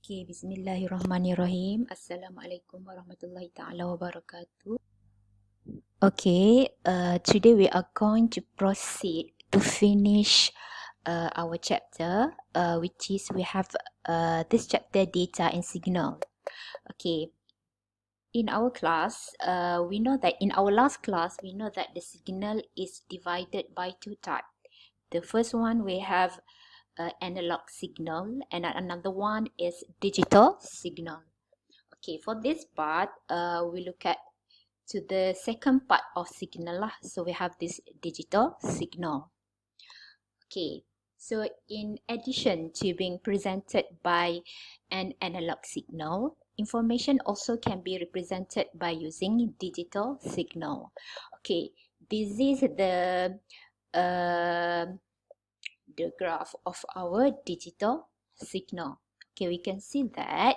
Okay, Bismillahirrahmanirrahim. Assalamualaikum warahmatullahi ta'ala wabarakatuh. Okay, today we are going to proceed to finish our chapter, which is we have this chapter, data and signal. Okay, in our class, we know that in our last class, we know that the signal is divided by two types. The first one we have analog signal, and another one is digital signal. Okay, for this part, we look at to the second part of signal lah. So we have this digital signal. Okay, so in addition to being presented by an analog signal, information also can be represented by using digital signal. Okay, this is uh, the graph of our digital signal. Okay, we can see that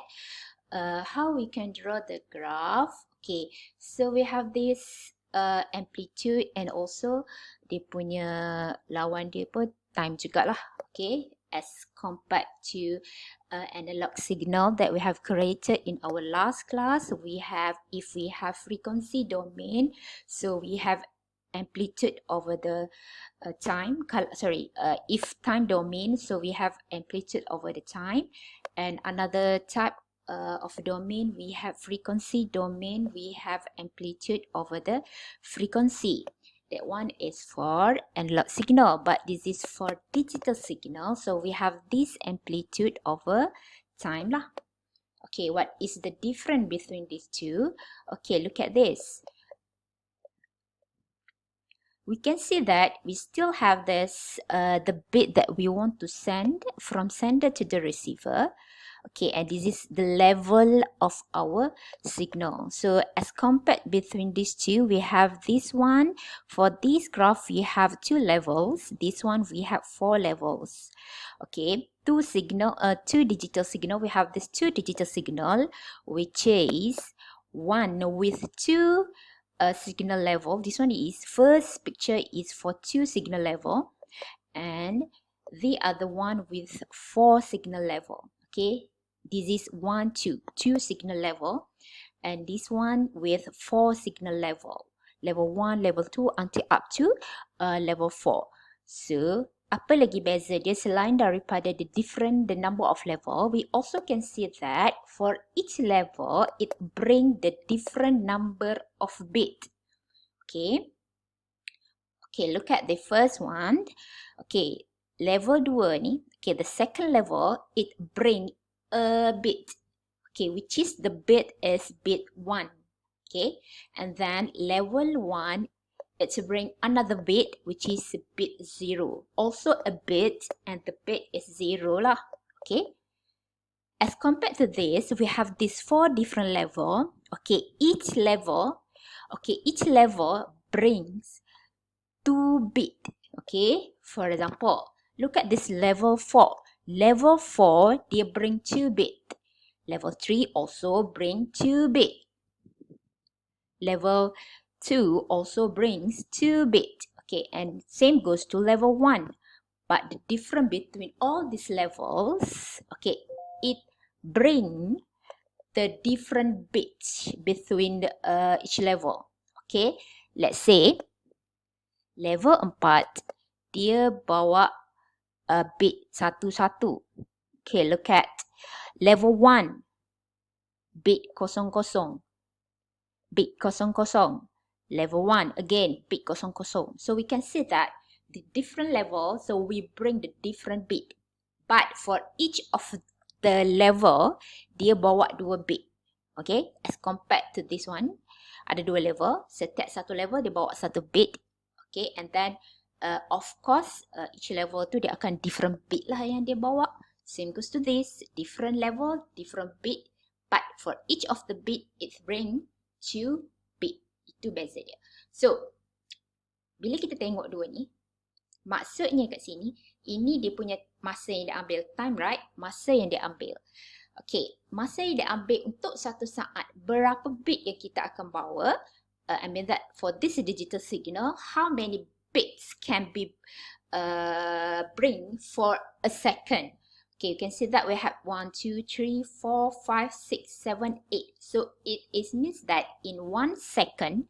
how we can draw the graph. Okay, so we have this amplitude and also dia punya lawan dia pun time jugalah. Okay, as compared to analog signal that we have created in our last class, we have, if we have frequency domain, so we have amplitude over the time, if time domain, so we have amplitude over the time. And another type of domain, we have frequency domain, we have amplitude over the frequency. That one is for analog signal, but this is for digital signal, so we have this amplitude over time lah. Okay, what is the difference between these two? Okay, look at this. We can see that we still have this the bit that we want to send from sender to the receiver. Okay, and this is the level of our signal. So as compared between these two, we have this one. For this graph, we have two levels. This one, we have four levels. Okay, two digital signal. We have this two digital signal, which is one with two signal level. This one is, first picture is for two signal level, and the other one with four signal level. Okay, this is two signal level, and this one with four signal level, level 1, level 2 until up to level 4. So apa lagi beza dia selain daripada the number of level, we also can see that for each level it bring the different number of bit. Okay, look at the first one. Okay, level 2 ni, okay, the second level it bring a bit, okay, which is the bit is bit 1. Okay, and then level 1 it's bring another bit, which is bit 0, also a bit, and the bit is 0 lah. Okay, as compared to this, we have these four different level. Okay, each level brings 2 bit. Okay, for example, look at this level 4. Level 4 dia bring 2 bit. Level 3 also bring 2 bit. Level 2 also brings 2 bit. Okay, and same goes to level 1. But the difference between all these levels, okay, it bring the different bits between each level. Okay, let's say level 4 dia bawa bit 1. Okay, look at level 1 bit 00, bit 00. Level 1 again bit 00. So we can see that the different level, so we bring the different bit, but for each of the level dia bawa 2 bit. Okay, as compared to this one, ada 2 level, setiap satu level dia bawa 1 bit. Okay, and then of course each level tu dia akan different bit lah yang dia bawa. Same goes to this, different level, different bit, but for each of the bit it bring 2 bit. Itu beza dia. So bila kita tengok dua ni, maksudnya kat sini, ini dia punya masa yang dia ambil, time, right? Masa yang dia ambil. Okay, masa yang dia ambil untuk satu saat, berapa bit yang kita akan bawa? I mean that for this digital signal, how many bits can be bring for a second? Okay, you can see that we have 1, 2, 3, 4, 5, 6, 7, 8. So it means that in 1 second,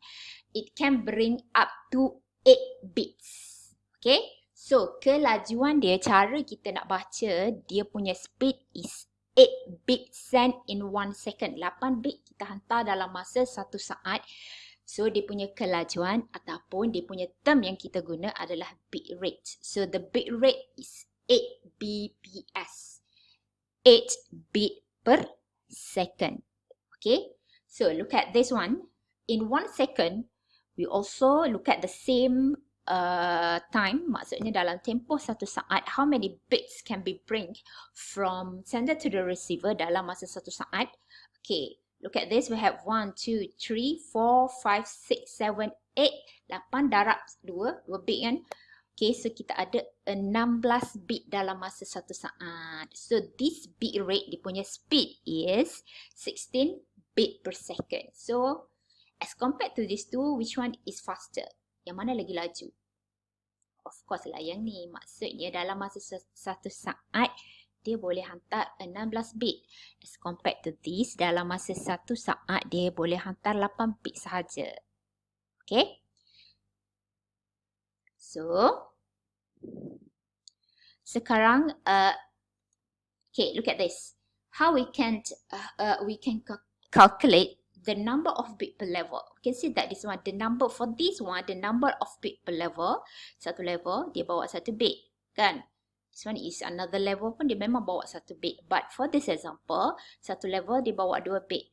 it can bring up to 8 bits. Okay, so kelajuan dia, cara kita nak baca, dia punya speed is 8 bit send in 1 second. 8 bit kita hantar dalam masa 1 saat. So dia punya kelajuan ataupun dia punya term yang kita guna adalah bit rate. So the bit rate is 8 bps. 8 bit per second. Okay, so look at this one. In 1 second, we also look at the same time, maksudnya dalam tempoh 1 saat, how many bits can be bring from sender to the receiver dalam masa 1 saat. Okay, look at this. We have 1, 2, 3, 4, 5, 6, 7, 8. 8 darab 2 bit kan. Okay, so kita ada 16 bit dalam masa 1 saat. So this bit rate, dia punya speed is 16 bit per second. So as compared to these two, which one is faster? Yang mana lagi laju? Of course lah yang ni. Maksudnya dalam masa 1 saat, dia boleh hantar 16 bit. As compared to this, dalam masa 1 saat, dia boleh hantar 8 bit sahaja. Okay? So, sekarang, okay, look at this. How we can calculate the number of bit per level. You can see that this one, the number for this one, the number of bit per level, satu level dia bawa 1 bit, kan? This one is another level pun dia memang bawa 1 bit. But for this example, satu level dia bawa 2 bit.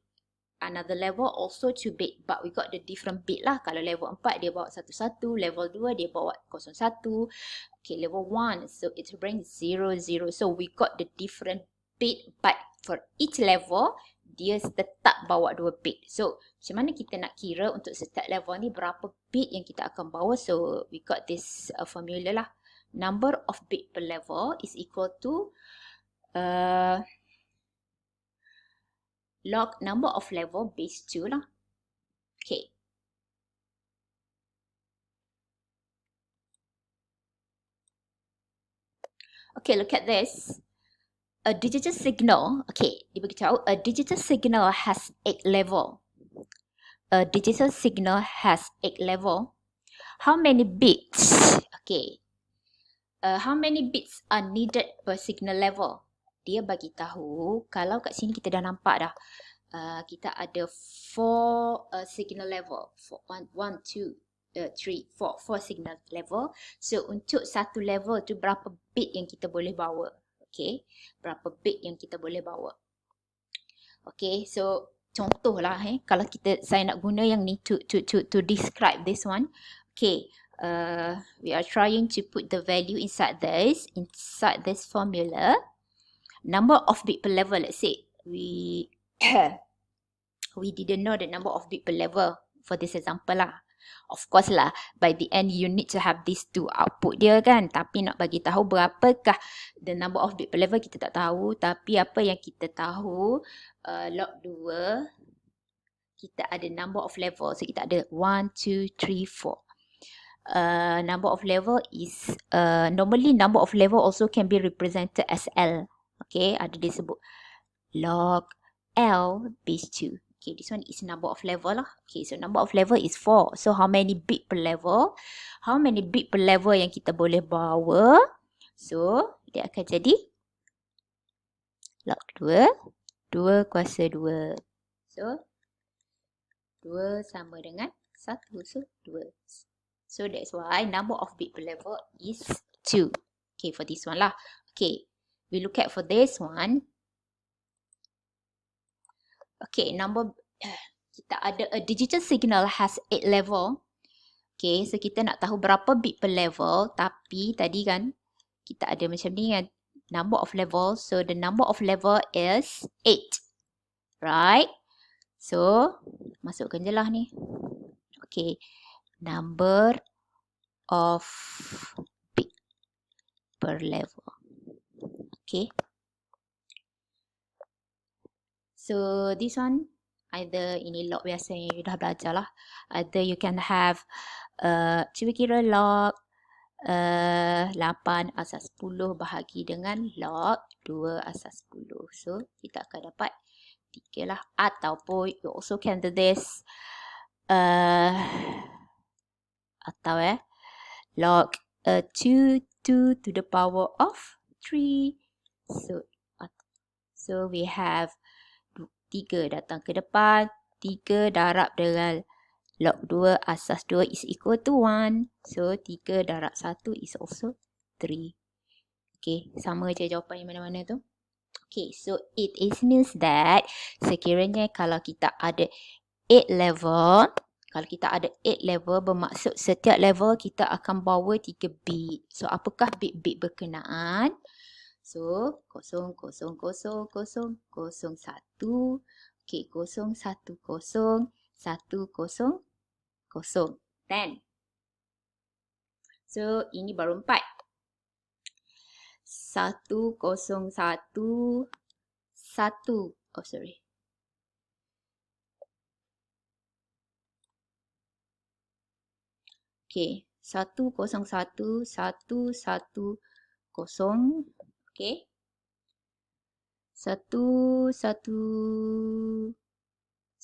Another level also 2 bit, but we got the different bit lah. Kalau level 4 dia bawa 11, level 2 dia bawa 01. Okay, level 1, so it brings 00. So we got the different bit, but for each level dia tetap bawa 2 bit. So macam mana kita nak kira untuk setiap level ni berapa bit yang kita akan bawa? So we got this formula lah. Number of bit per level is equal to log number of level base 2 lah. Okay. Okay, look at this. A digital signal, okay, dia beritahu a digital signal has 8 level. A digital signal has 8 level. How many bits? Okay. How many bits are needed per signal level? Dia bagi tahu, kalau kat sini kita dah nampak dah, kita ada 4 signal level. 1, 2, 3, 4 signal level. So untuk satu level tu berapa bit yang kita boleh bawa? Okay, berapa bit yang kita boleh bawa? Okay, so contohlah, kalau saya nak guna yang ni to describe this one. Okay, we are trying to put the value inside this formula. Number of bit per level, let's say we didn't know the number of bit per level for this example lah. Of course lah, by the end you need to have these two output dia kan. Tapi nak bagi tahu berapakah the number of bit per level kita tak tahu. Tapi apa yang kita tahu, log 2 kita ada number of level. So kita ada 1, 2, 3, 4. Number of level is normally number of level also can be represented as L. Okay, ada disebut log L base 2. Okay, this one is number of level lah. Okay, so number of level is 4. So how many bit per level? How many bit per level yang kita boleh bawa? So dia akan jadi log 2 kuasa 2. So 2 sama dengan 1. So 2. So that's why number of bit per level is 2. Okay, for this one lah. Okay, we look at for this one. Okay, kita ada a digital signal has 8 level. Okay, so kita nak tahu berapa bit per level. Tapi tadi kan, kita ada macam ni kan, number of level. So the number of level is 8. Right? So, masukkan je lah ni. Okay, number of bit per level. Okay. So this one, either ini log biasa yang you dah belajar lah. Either you can have, cuba kira log 8 asas 10 bahagi dengan log 2 asas 10. So, kita akan dapat 3 lah. Ataupun, you also can do this. Log 2 to the power of 3. So we have 3 datang ke depan. 3 darab dengan log 2 asas 2 is equal to 1. So, 3 darab 1 is also 3. Okay, sama je jawapan yang mana-mana tu. Okay, so it means that sekiranya kalau kita ada 8 level, bermaksud setiap level kita akan bawa 3 bit. So, apakah bit-bit berkenaan? So, 0, 0, 0, 0, 0, 1. Okay, 0, 1, 0, 1, 0, 0. 10. So, ini baru 4. 1, 0, 1, 1. Oh, sorry. Okay. 1, 0, 1, 1, 1, 0. Okay. 1, 1, 1,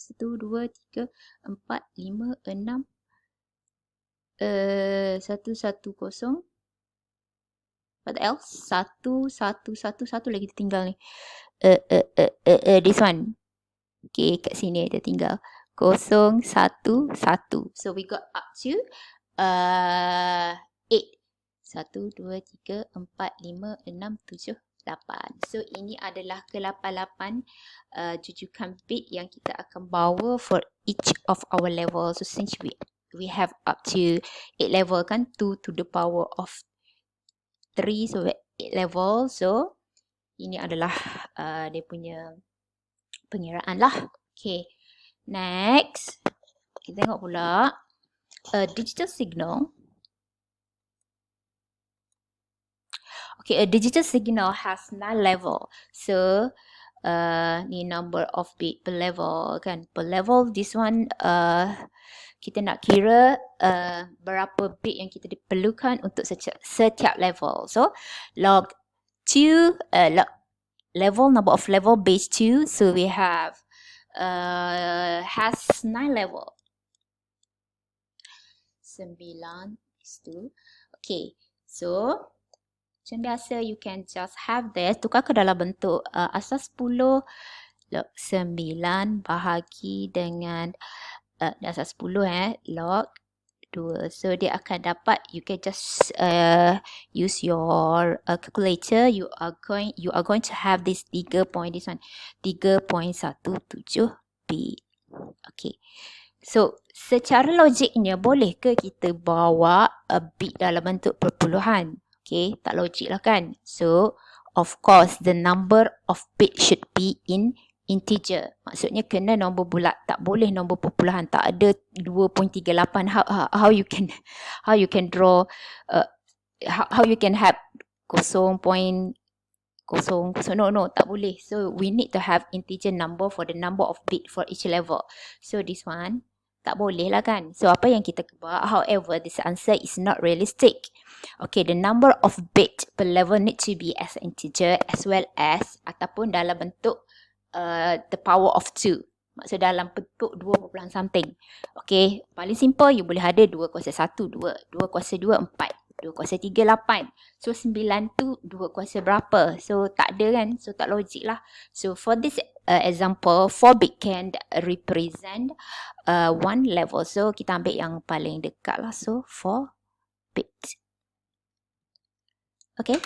2, 3, 4, 5, 6. 1, 1, 0. What else? 1, 1, 1 lagi tertinggal ni. This one. Okay, kat sini ada tinggal. 0, 1, 1. So we got up to 8. 1, 2, 3, 4, 5, 6, 7, 8. So ini adalah ke-8 jujukan bit yang kita akan bawa for each of our level. So since we have up to 8 level kan, 2 to the power of 3, so 8 level. So ini adalah dia punya pengiraan lah. Okay, next kita tengok pula digital signal. Okay, a digital signal has 9 level. So, ni number of bit per level kan. Per level, this one kita nak kira berapa bit yang kita diperlukan untuk setiap level. So, log 2, level, number of level base 2. So, we have has 9 level. 9 is 2. Okay, so macam biasa, you can just have this. Tukar ke dalam bentuk asas 10. Log 9 bahagi dengan asas 10 log 2. So, dia akan dapat, you can just use your calculator. You are going to have this 3.17 bit. Okay. So, secara logiknya, boleh ke kita bawa bit dalam bentuk perpuluhan? Okay, tak logik lah kan. So, of course, the number of bit should be in integer. Maksudnya kena nombor bulat. Tak boleh nombor perpuluhan. Tak ada 2.38. How you can draw, how you can have 0.00. No, tak boleh. So, we need to have integer number for the number of bit for each level. So, this one, tak boleh lah kan. So, apa yang kita buat? However, this answer is not realistic. Okay, the number of bit per level need to be as integer as well as ataupun dalam bentuk the power of 2. Maksud dalam bentuk 2 something. Okay, paling simple you boleh ada 2 kuasa 1, 2. 2 kuasa 2, 4. 2 kuasa 3, 8. So, 9 tu 2 kuasa berapa? So, tak ada kan? So, tak logik lah. So, for this example, 4 bit can represent 1 level. So, kita ambil yang paling dekat lah. So, 4 bit. Okay.